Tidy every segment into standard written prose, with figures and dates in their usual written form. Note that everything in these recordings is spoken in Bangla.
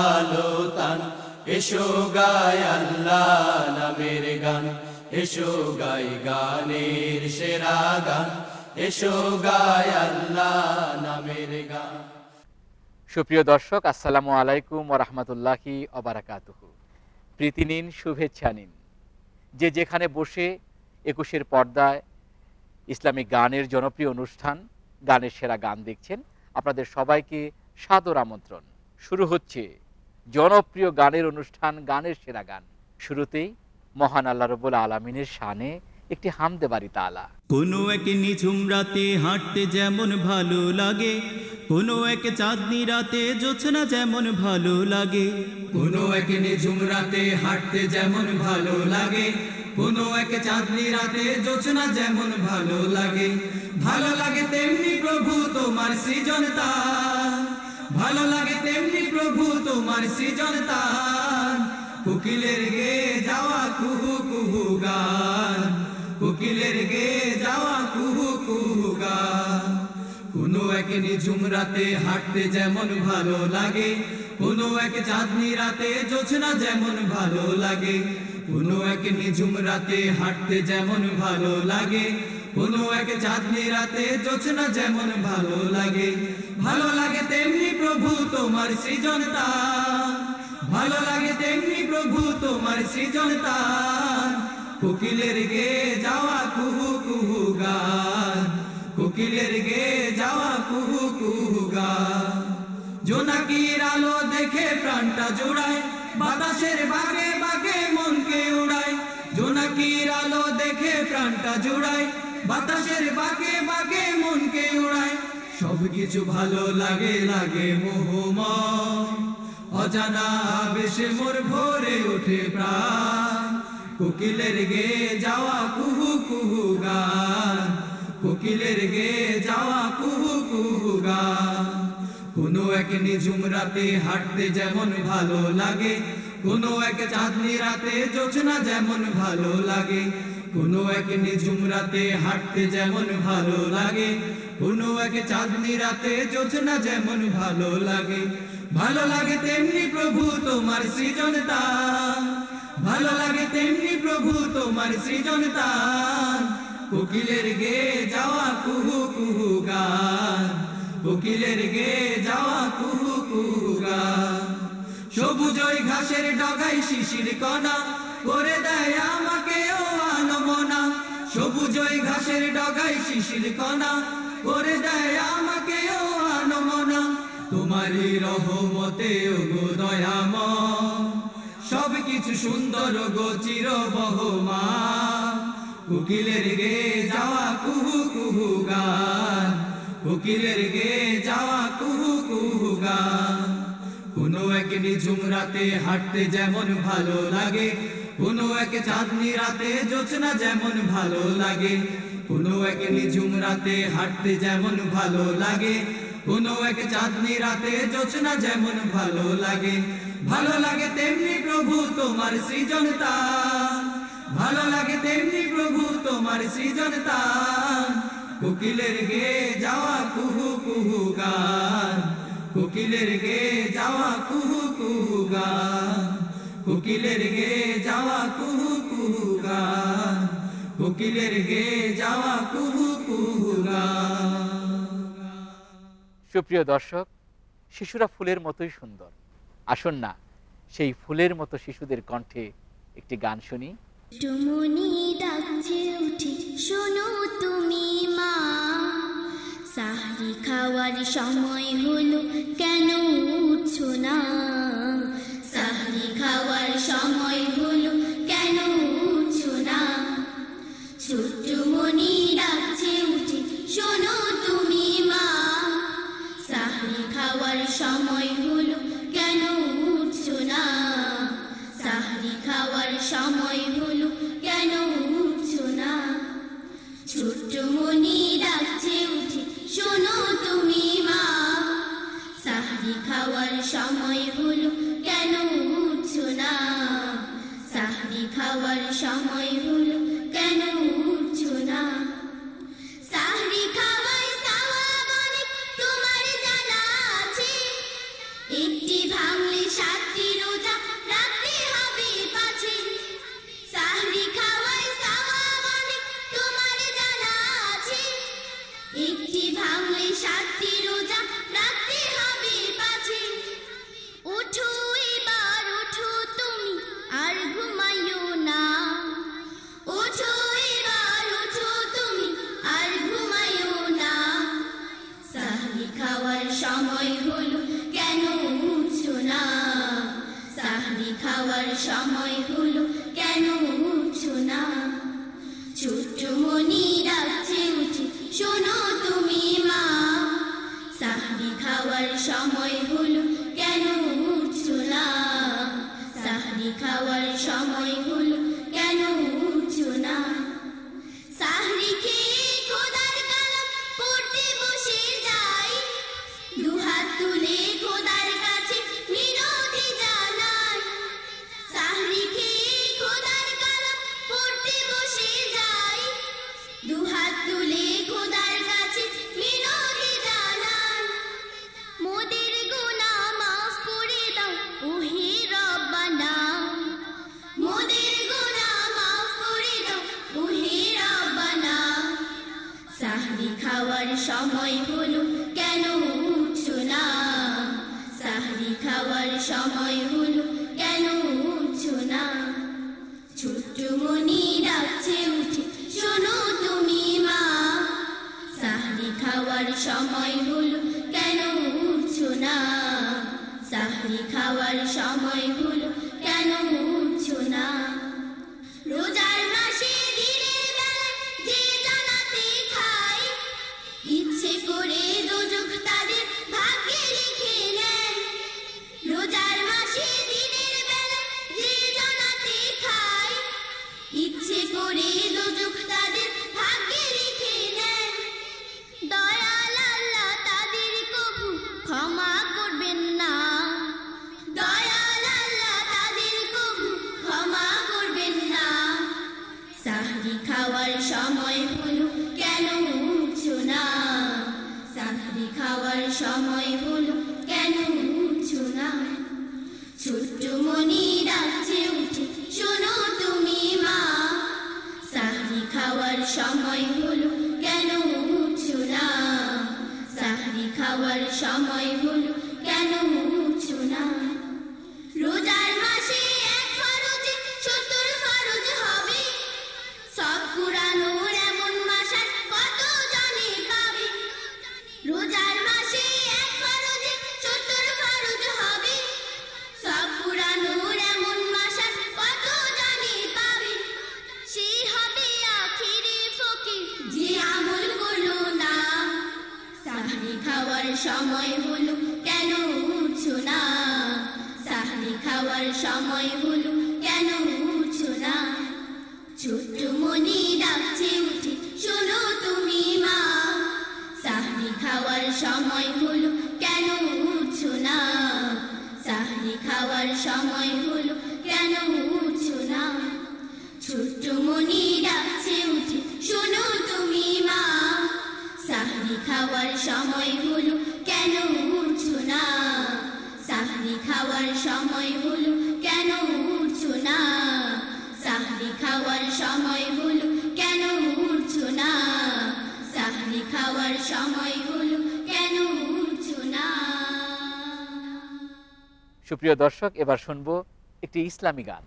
ভালো তান, এসো গাই আল্লাহ নামের গান, এসো গাই গানের সেরা গান, এসো গাই আল্লাহ নামের গান। সুপ্রিয় দর্শক, আসসালামু আলাইকুম ওয়া রাহমাতুল্লাহি ওয়া বারাকাতুহু। প্রীতি নিন, শুভেচ্ছা নিন। যে যেখানে বসে ২১-এর পর্দায় ইসলামিক গানের জনপ্রিয় অনুষ্ঠান গানের সেরা গান দেখছেন, আপনাদের সবাইকে সাদর আমন্ত্রণ। শুরু হচ্ছে জনপ্রিয় গানের অনুষ্ঠান গানের সেরা গান। শুরুতেই মহান আল্লাহ রাব্বুল আলামিনের শানে একটি হামদে বাড়ি তাআলা। কোনো এক নিঝুম রাতে হাঁটতে যেমন ভালো লাগে, কোনো এক চাঁদনি রাতে জোছনা যেমন ভালো লাগে, কোনো এক নিঝুম রাতে হাঁটতে যেমন ভালো লাগে, কোনো এক চাঁদনি রাতে জোছনা যেমন ভালো লাগে। ভালো লাগে তেমনি প্রভু তোমার সৃজনতা, ভালো লাগে তেমনি প্রভু তোমার সৃজনতা। কোকিলের গে যাওয়া কুহু কুহু গান, কোকিলের গে যাওয়া কুহু কুহু গান। কোনো এক নিঝুম রাতে হাঁটতে যেমন ভালো লাগে, কোনো এক চাঁদনি রাতে জোছনা যেমন ভালো লাগে, কোনো এক নিঝুম রাতে হাঁটতে যেমন ভালো লাগে, কোনো এক চাঁদনি রাতে জোছনা যেমন ভালো লাগে। ভালো লাগে তেমনি প্রভু তোমার সৃজনতা, ভালো লাগে তেমনি প্রভু তোমার সৃজনতা। কোকিলের গে যাওয়া কুহু কুহু গান, কোকিলের গে যাওয়া কুহু কুহু গান। জোনাকির আলো দেখে প্রাণটা জোড়ায়, বাতাসের বাগে বাগে মনকে উড়ায়। জোনাকির আলো দেখে প্রাণটা জোড়ায়, বাতাসের বাগে বাগে মনকে উড়ায়। সবকিছু ভালো লাগে লাগে মোহময়, অজানা আবেশে মোর ভরে ওঠে প্রাণ। কোকিলের গে যাওয়া কুহু কুহু গান, কোকিলের গে যাওয়া কুহু কুহু গান। কোনো এক নিঝুম রাতে হাঁটতে যেমন ভালো লাগে, কোনো এক চাঁদনি রাতে জোছনা যেমন ভালো লাগে, কোনো এক নিঝুম রাতে হাঁটতে যেমন ভালো লাগে, কোনো এক চাঁদনি রাতে জোছনা যেমন ভালো লাগে। ভালো লাগে তেমনি প্রভু তোমার সৃজনতা, ভালো লাগে তেমনি প্রভু তোমার সৃজনতা। কোকিলের গে যাওয়া কুহু কুহু গান, কোকিলের গে যাওয়া কুহু কুহু গান। সবুজ ওই ঘাসের ডগায় শিশির কণা করে দেয় আমাকে ও আনমনা, সবুজ ওই ঘাসের ডগায় শিশির কণা করে দেয় আমাকে ও আনমনা। তোমারই রহমতে ও গো দয়াময়, সব কিছু সুন্দর গো চির বহমান। কোকিলের গে যাওয়া কুহু কুহু গান, কোকিলের গে যাওয়া কুহু কুহু গান। কোনো এক নিঝুম রাতে হাঁটতে যেমন ভালো লাগে, কোনো এক চাঁদনি রাতে জোছনা যেমন ভালো লাগে, কোনো এক নিঝুম রাতে হাঁটতে যেমন ভালো লাগে, কোনো এক চাঁদনি রাতে জোছনা যেমন ভালো লাগে। ভালো লাগে তেমনি প্রভু তোমার সৃজনতা, ভালো লাগে তেমনি প্রভু তোমার সৃজনতা। কোকিলের গে যাওয়া কুহু কুহু গান, কোকিলের গে যাওয়া কুহু কুহু গান, কোকিলের গে যাওয়া কুহু কুহু গান, কোকিলের গে যাওয়া কুহু কুহু গান। সুপ্রিয় দর্শক, শিশুরা ফুলের মতোই সুন্দর। আসুন না সেই ফুলের মতো শিশুদের কণ্ঠে একটি গান শুনি। টুমনি ডাকছে উঠে শোনো তুমি মা, সাহরি খাওয়ার সময় হলো কেন উঠছো না, সাহরি খাওয়ার সময় হলো কেন উঠছো না। ছোট্টমণি ডাকছে উঠে শোনো তুমি মা, সাহরি খাওয়ার সময় হলো কেন উঠছো না, সাহরি খাওয়ার সময় হলো কেন উঠছো না। ছোট্টমণি ডাকছে উঠে শোনো তুমি মা, সাহরি খাওয়ার সময় হলো কেন উঠছো না, সাহরি খাওয়ার সময় হলো কেন উঠছো না। সাহরি খাওয়ার সওয়াব অনেক তোমার জানা আছে, একটি ভাঙলে সাত 6টি ভাঙলে 7টি রোজা রাখতে হবে পাছে। ওঠো এবার ওঠো তুমি আর ঘুমাইও না, ওঠো এবার ওঠো তুমি আর ঘুমাইও না। সাহরি খাওয়ার সময় হলো কেন উঠছো না, সাহরি খাওয়ার সময় হলো কেন উঠছো না। ছোট্ট মনি ডাকছে উঠে শোনো তুমি মা, সাহরি খাওয়ার সময় হলো কেন উঠছো না, সাহরি খাওয়ার সময় হলো কেন উঠছো না। সাহরি খেয়ে খোদার কালাম পড়তে বসে যাই, দুহাত তুলে খোদার কাছে মিনতি জানাই। সাহরি খেয়ে খোদার কালাম পড়তে বসে যাই, দুহাত তুলে খোদার কাছে মিনতি জানাই। মোদের গুনাহ মাফ করে দাও ওহে রব্বানা, মোদের গুনাহ মাফ করে দাও ওহে রব্বানা। সাহরি খাওয়ার সময় হলো কেন উঠছো না, সাহরি খাওয়ার সময় হলো কেন উঠছো না। ছোট্ট মনি ডাকছে উঠে শোনো তুমি মা, সাহরি খাওয়ার সময় হলো কেন উঠছো না, সাহরি খাওয়ার সময় হলো কেন উঠছো না। রোজার মাসে দিনের বেলায় যে জান্নাতে খায়, ইচ্ছে করে দোজখ তাদের ভাগ্যে লিখে নেয়। রোজার মাসে দিনের বেলায় যে জান্নাতে খায়, ইচ্ছে করে দোজখ তাদের ভাগ্যে লিখে নেয়। দয়াল আল্লাহ তাদের কবু ক্ষমা করবেন না, দয়াল আল্লাহ তাদের কবু ক্ষমা করবেন না। সাহরি খাওয়ার সময় হলো কেন উঠছো না, সাহরি খাওয়ার সময় হলো কেন উঠছো না। ছোট্ট মনি ডাকছে উঠে শোনো তুমি মা, সাহরি খাওয়ার সময় হলো কেন উঠছো না, সাহরি খাওয়ার সময় হলো কেন উঠছো না। রোজার মাসে এক ফরজে 70 ফরজ হবে, সব কুরানোর এমন মাসার কত জানে পাবে। রোজার মাসে এক ফরজে 70 ফরজ হবে, সব কুরানোর এমন মাসার কত জানে পাবে। সেই হবে আখিরে ফকির যে আমল করলো না, সাহরি খাওয়ার সময় হলো কেন উঠছো না, সাহরি খাওয়ার সময় হলো কেন উঠছো না। ছোট্ট মনি ডাকছে উঠে শোনো তুমি মা, সাহরি খাওয়ার সময় হলো কেন উঠছো না, সাহরি খাওয়ার সময় হলো কেন উঠছো না। ছোট্ট মনি ডাকছে উঠে শোনো তুমি মা, সাহরি খাওয়ার সময় হলো কেন উঠছো না, সাহরি খাওয়ার সময় হলো কেন উঠছো না, সাহরি খাওয়ার সময় হলো কেন উঠছো না, সাহরি খাওয়ার সময় হলো কেন উঠছো না। সুপ্রিয় দর্শক, এবার শুনবো একটি ইসলামী গান।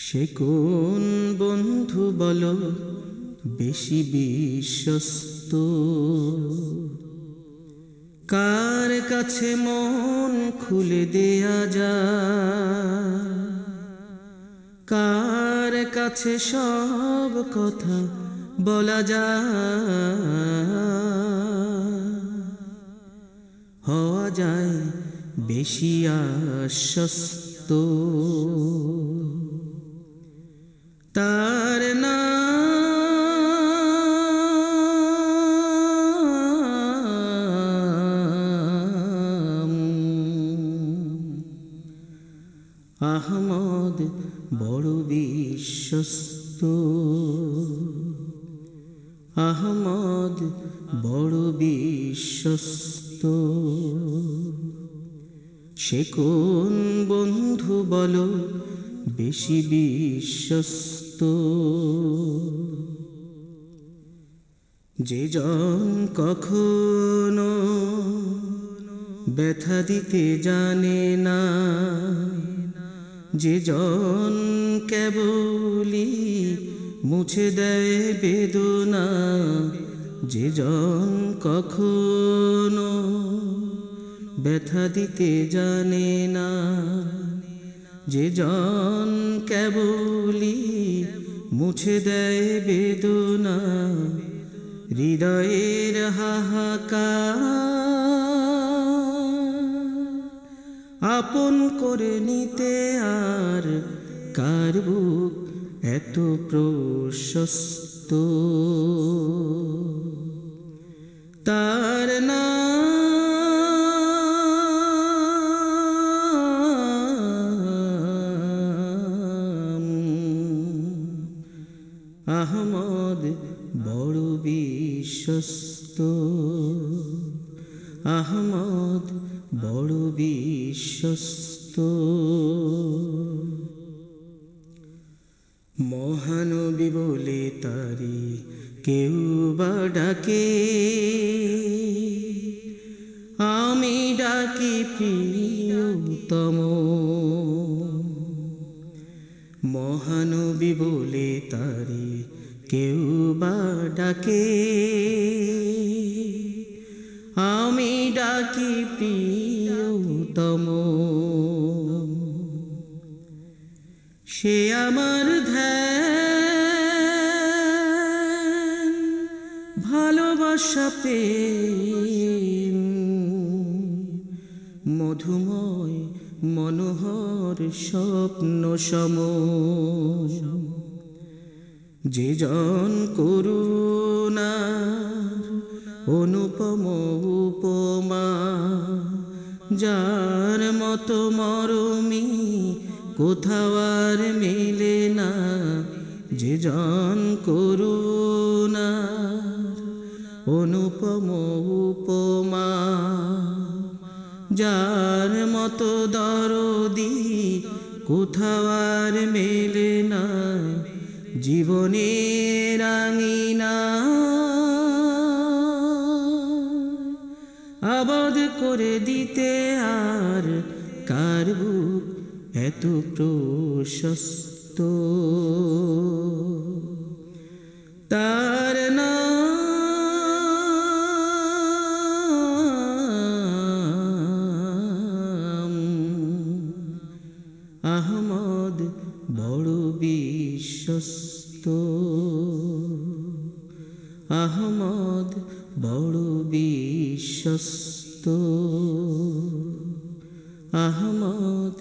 সে কোন বন্ধু বলো বেশি বিশ্বস্ত, কার কাছে মন খুলে দেয়া যায়, কার কাছে সব কথা বলা যায়। হওয়া যায় বেশি আশ্বস্ত, তার নাম আহমদ, বড় বিশ্বস্ত। আহমদ বড় বিশ্বস্ত। সে কোন বন্ধু বলো বেশি বিশ্বস্ত, যে জন কখনো ব্যথা দিতে জানে না, যে জন কেবলই মুছে দেয় বেদনা, যে জন কখনো ব্যথা দিতে জানে না, যে জন কেবলই মুছে দেয় বেদনা, হৃদয়ের হাহাকার আপন করে নিতে আর কার বুক এত প্রশস্ত, তার নাম আহমদ বড় বিশ্বস্ত, আহমদ বড় বিশ্বস্ত। মহানবী বলে তারি কেউ বা ডাকে, আমি ডাকি প্রিয়তম। মহানবী বলে তারি কেউ বা ডাকে, আমি ডাকি প্রিয়তম। সে আমার ধ্যান ভালোবাসা প্রেম, মধুময় মনোহর স্বপ্ন সম। যে জন করুণার অনুপম উপমা, যার মতো মরমি কোথাও আর মেলে না। যে জন করুণার অনুপম উপমা, যার মতো দরদি কোথাও আর মেলে না। জীবনের আঙিনা আবাদ করে দিতে আর কার বুক এত প্রশস্ত, তার নাম আহমদ বড় বিশ্বস্ত, আহমদ বড় বিশ্বস্ত, আহমদ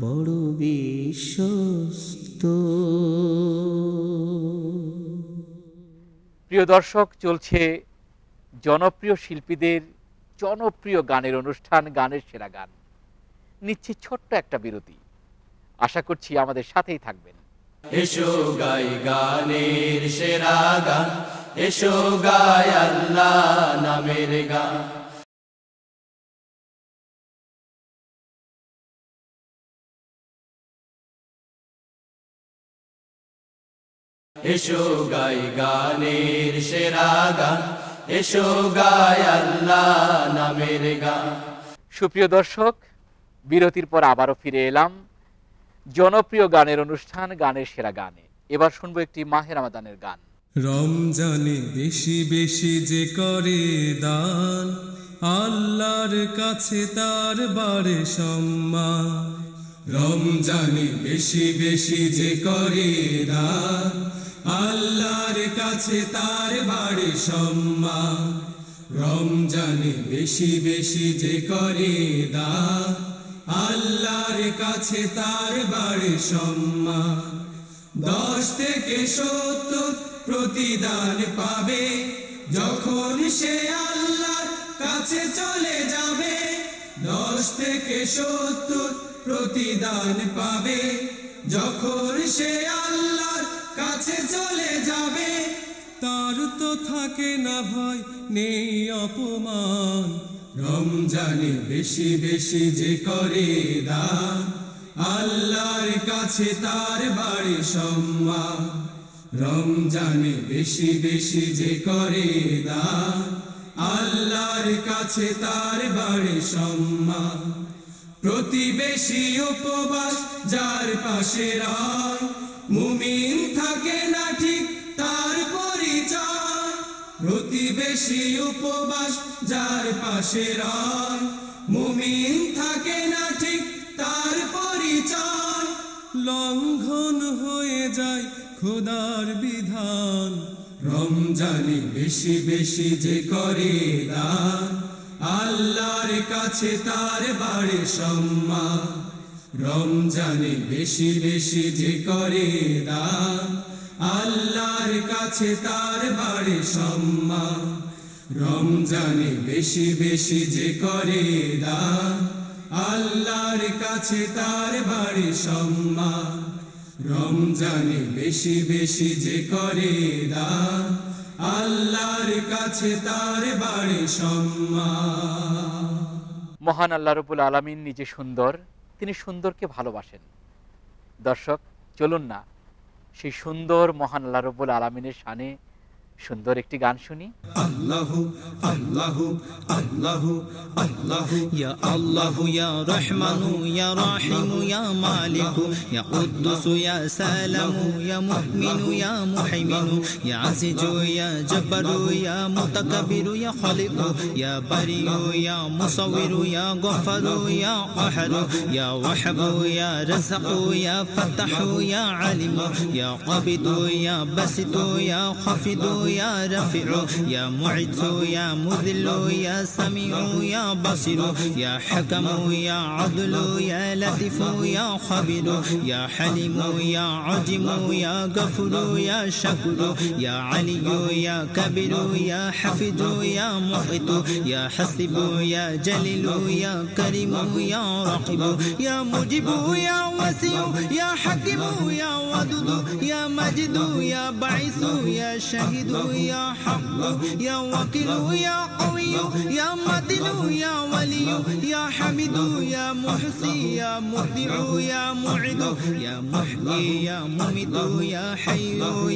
বড় বিশ্বস্ত। প্রিয় দর্শক, চলছে জনপ্রিয় শিল্পীদের জনপ্রিয় গানের অনুষ্ঠান গানের সেরা গান। নিচ্ছে ছোট্ট একটা বিরতি, আশা করছি আমাদের সাথেই থাকবেন। এসো গাই গানের সেরা গান, এসো গাই আল্লাহ নামের গান। এসো গাই গানের সেরা গান, এসো গাই আল্লাহ নামের গান। সুপ্রিয় দর্শক, বিরতির পর আবারও ফিরে এলাম জনপ্রিয় গানের অনুষ্ঠান গানের সেরা গানে। এবার শুনবো একটি মাহে রমাদানের গান। রমজানে বেশি বেশি যে করে দান, আল্লাহর কাছে তার বাড়ে সম্মান। রমজানে বেশি বেশি যে করে দান, আল্লাহর কাছে তার বাড়ে সম্মান। রমজানে বেশি বেশি যে করে দান, আল্লাহর কাছে তার বাড়ে সম্মান। 10 থেকে 70 প্রতিদান পাবে যখন সে আল্লাহর কাছে চলে যাবে। 10 থেকে 70 প্রতিদান পাবে যখন সে আল্লাহর কাছে চলে যাবে। তার তো থাকে না ভয়, নেই অপমান। রমজানে বেশি বেশি যে করে দান, আল্লাহর কাছে তার বাড়ে সম্মান। রমজানে বেশি বেশি যে করে দান আল্লাহর কাছে তার বাড়ে সম্মান প্রতিবেশী উপবাস যার পাশে রয় মুমিন থাকে না ঠিক তার পরিচয় প্রতিবেশী উপবাস যার পাশে রয় মুমিন থাকে না ঠিক তার পরিচয় লঙ্ঘন হয়ে যায় খোদার বিধান রমজানে বেশি বেশি যে করে দান আল্লাহর কাছে তার বাড়ে সম্মান রমজানে বেশি বেশি যে করে দান আল্লাহর কাছে তার বাড়ে সম্মান রমজানে বেশি বেশি যে করে দান আল্লাহর কাছে তার বাড়ে সম্মান রমজানে বেশি বেশি যে করে দান আল্লাহর কাছে তার বাড়ে সম্মান মহান আল্লাহ রাব্বুল আলামিন নিজে সুন্দর, তিনি সুন্দরকে ভালোবাসেন। দর্শক, চলুন না সেই সুন্দর মহান আল্লাহ রাব্বুল আলামিনের শানে সুন্দর একটি গান শুনি। আল্লাহু আল্লাহু আল্লাহু আল্লাহু ইয়া আল্লাহু ইয়া রহমানু ইয়া রাহিমু ইয়া মালিকু ইয়া কুদ্দুসু ইয়া সালামু ইয়া মুমিনু ইয়া মুহাইমিনু ইয়া আজিজু ইয়া জব্বারু ইয়া মুতাকাব্বিরু ইয়া খালিকু ইয়া বারিউ ইয়া মুসাওয়িরু ইয়া গফফারু ইয়া কাহারু ইয়া ওয়াহাবু ইয়া রাযাকু ইয়া ফাতাহু ইয়া আলিমু ইয়া কাবিদু ইয়া বাসিতু ইয়া খাফিদু يا رفيع يا معز يا مذل يا سميع يا بصير يا حكم يا عدل يا لطيف يا خبير يا حليم يا عجم يا غفور يا شكور يا علي يا كبير يا حفيظ يا محيط يا حسيب يا جليل يا كريم يا رقيب يا مجيب يا وسيع يا حكيم يا ودود يا مجيد يا بعيث يا شهيد يا حق يا وكيل يا قوي يا متين يا ولي يا حميد يا محصي يا مبدع يا معيد يا محيي يا مميت يا حي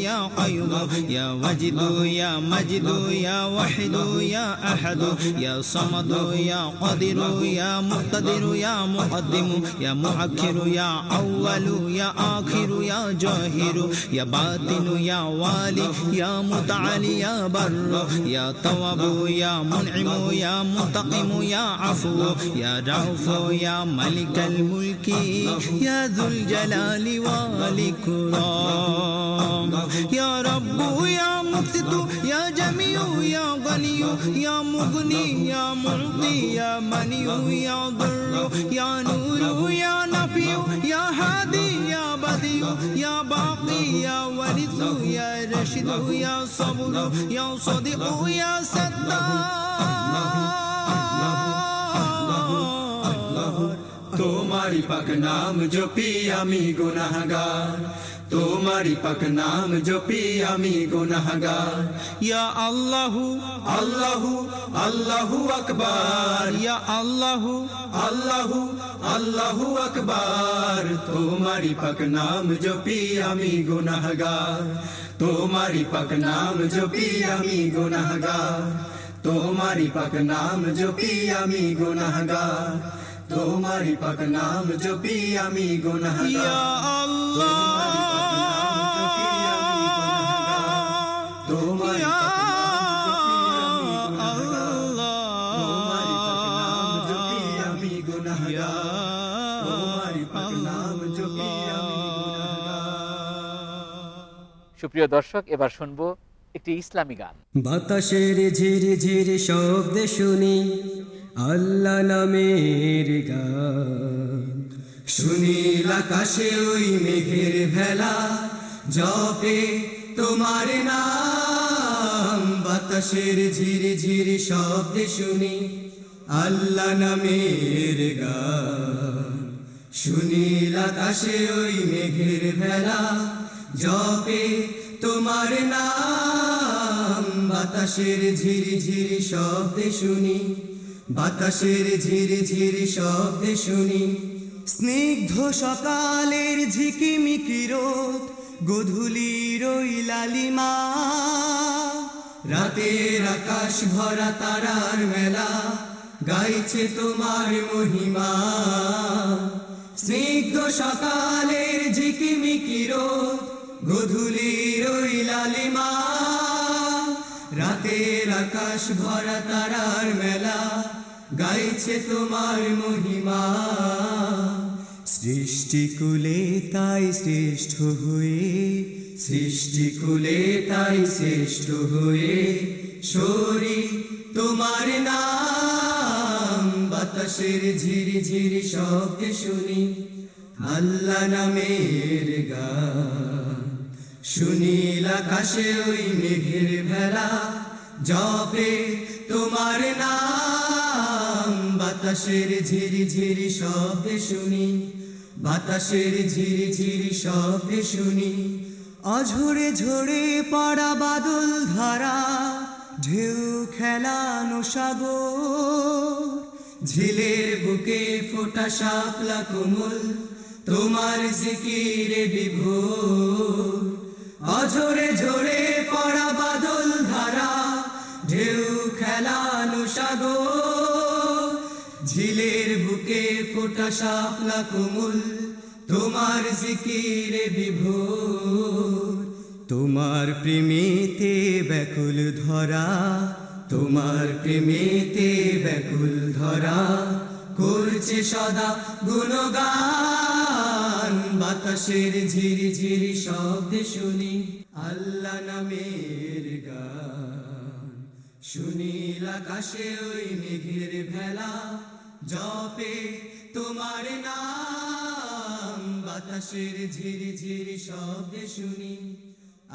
يا قيوم يا واجد يا مجيد يا واحد يا أحد يا صمد يا قادر يا مقتدر يا مقدم يا مؤخر يا أول يا آخر يا ظاهر يا باطن يا والي يا متعالي يا بر يا تواب يا منعم يا منتقم يا عفو يا رؤوف يا ملك الملك يا ذو الجلال والإكرام يا رب يا مقسط يا جميع يا غني يا مغني يا معطي يا مني يا ضر يا نور يا نفي يا هادي يا بديع يا باقي يا ورث يا رشيد يا صبر يا صديق يا ستار তোমারি পাক নাম জপি আমি গুনাহগার তোমারি পাক নাম জপি আমি গুনাহগার ইয়া আল্লাহু আল্লাহু আল্লাহু আকবার ইয়া আল্লাহু আল্লাহু আল্লাহু আকবার তোমারি পাক নাম জপি আমি গুনাহগার তোমারি পাক নাম জপি আমি গুনাহগার তোমারি পাক নাম জপি আমি গুনাহগার তোমারি পাক নাম জপি আমি গুনাহগার ইয়া আল্লাহ তোমারি ইয়া সুপ্রিয় দর্শক, এবার শুনবো একটি ইসলামী গান। বাতাসের ঝিরি ঝিরি শব্দ শুনি আল্লাহ নামের গান সুনীল আকাশে ওই মেঘের ভেলা জপে তোমার নাম বাতাসের ঝিরি ঝিরি শব্দ শুনি আল্লাহ নামের গান সুনীল আকাশে ওই মেঘের ভেলা জপে তোমার নাম বাতাসের ঝিরি ঝিরি শব্দ শুনি বাতাসের ঝিরি ঝিরি শব্দ শুনি স্নিগ্ধ সকালের ঝিকিমিকি রোদ গোধূলির ওই লালিমা, রাতের আকাশ ভরা তারার মেলা, গাইছে তোমার মহিমা। স্নিগ্ধ সকালের ঝিকিমিকি রোদ, গোধূলির ওই লালিমা, রাতের আকাশ ভরা তারার মেলা, গাইছে তোমার মহিমা। সৃষ্টিকুলে তাই শ্রেষ্ঠ হয়ে, সৃষ্টিকুলে তাই শ্রেষ্ঠ হয়ে, শরী তোমার নাম, বাতাসের ঝিরি ঝিরি শব্দে শুনি আল্লাহ নামের গান। শুনিল আকাশে ওই মেঘের ভেলা, জপে তোমার নাম, বাতাসের ঝিরি ঝিরি শব্দে শুনি, বাতাসের ঝিরি ঝিরি শব্দে শুনি। অঝরে ঝরে পড়া বাদল ধারা, ঢেউ খেলানো সাগর, ঝিলের বুকে ফোটা শাপলা কোমল, তোমার জিকিরে বিভোর। অঝরে ঝরে পড়া বাদল ধারা, ঢেউ খেলানো সাগর, ঝিলের বুকে ফোটা শাপলা কোমল, তোমার জিকিরে বিভোর। তোমার প্রেমেতে ব্যাকুল ধরা, তোমার প্রেমেতে ব্যাকুল ধরা, করছে সদা গুণগান, বাতাসের ঝিরি ঝিরি শব্দে শুনি আল্লাহ নামের গান। শুনিল আকাশে ওই মেঘের ভেলা, জপে তোমার নাম, বাতাসের ঝিরি ঝিরি শব্দে শুনি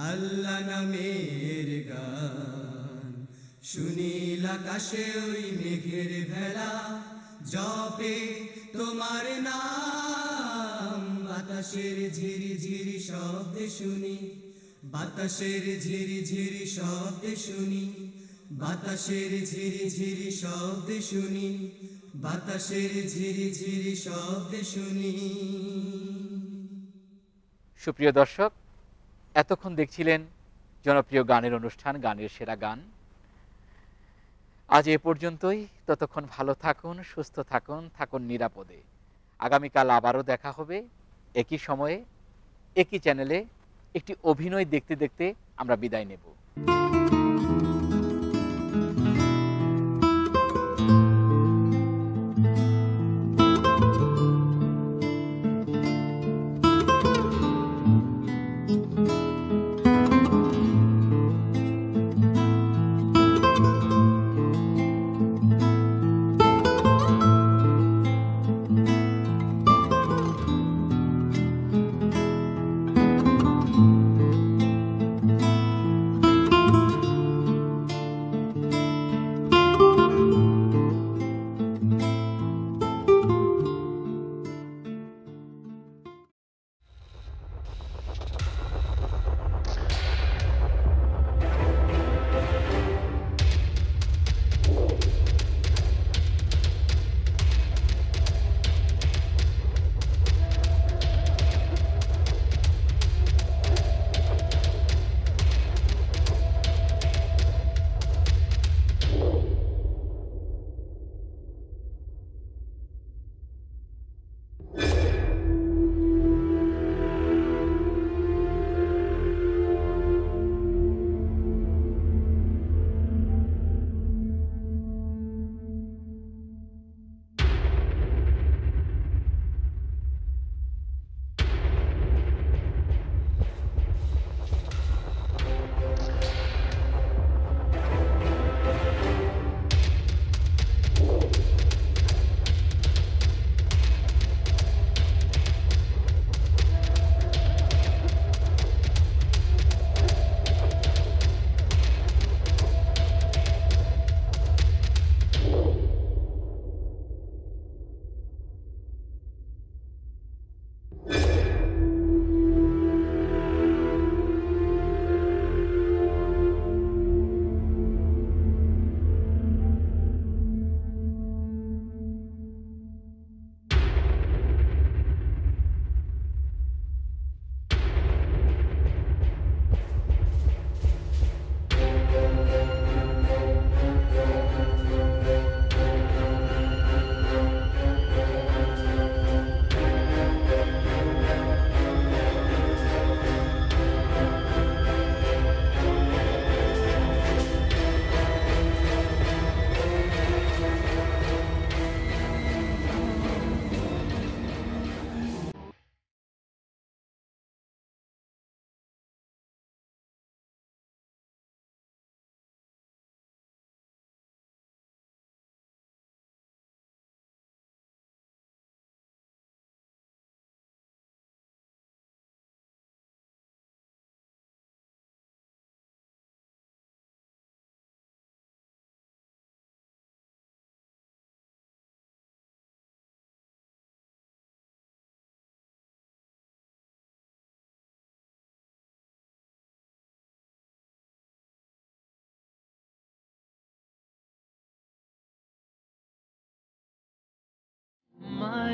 আল্লাহ নামের গান। শুনিল আকাশে ওই মেঘের ভেলা, জপে তোমার নাম, বাতাসের ঝিরি ঝিরি শব্দে শুনি, বাতাসের ঝিরি ঝিরি শব্দে শুনি, বাতাসের ঝিরি ঝিরি শব্দে শুনি, বাতাসের ঝিরি ঝিরি শব্দে শুনি। সুপ্রিয় দর্শক, এতক্ষণ দেখছিলেন জনপ্রিয় গানের অনুষ্ঠান গানের সেরা গান। আজ এ পর্যন্তই। ততক্ষণ ভালো থাকুন, সুস্থ থাকুন, থাকুন নিরাপদে। আগামীকাল আবারও দেখা হবে একই সময়ে একই চ্যানেলে। একটি অভিনয় দেখতে দেখতে আমরা বিদায় নেব।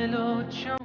lucho